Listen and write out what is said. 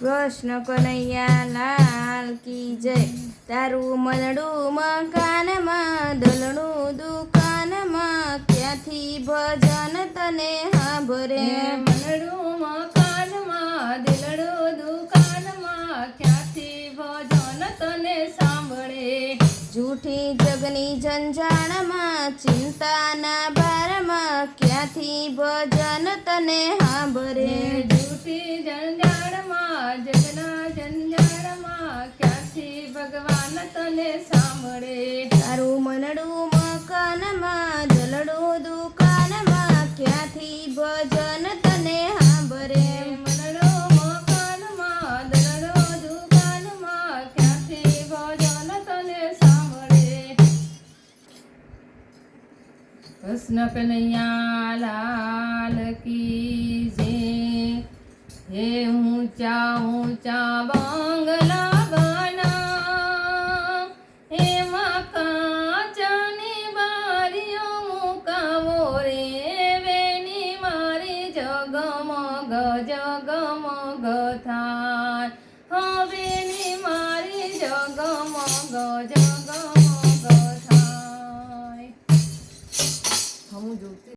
કૃષ્ણ કનૈયા લાલ કી જય. તારું મનડું મકાનમાં, દલડું દુકાનમાં, ક્યાંથી ભજન તને સાંભરે. મનડું મકાનમાં, દિલડું દુકાનમાં, ક્યાંથી ભજન તને સાંભળે. જૂઠી જગની જંજાળમાં, ચિંતાના ભારમાં, ક્યાંથી ભજન તને સાંભરે. જૂઠી જંજાળમાં, જગના જંજાળમાં, ક્યાંથી ભગવાન તને સાંભળે. તારું મનડું મકાનમાં, દલડું દુકાનમાં, ક્યાંથી ભજન તને સાંભરે. મનડું મકાનમાં, દલડું દુકાનમાં, ક્યાંથી ભજન તને સાંભળે. કૃષ્ણ કનૈયા લાલ કી જય. હે ઊંચા ઊંચા બંગલા બના, એમાં કાચની બારીઓ મુકાવો રે. વેની મારી જગમગ જગમગ થાય, હવેની મારી જગમગ જગમગ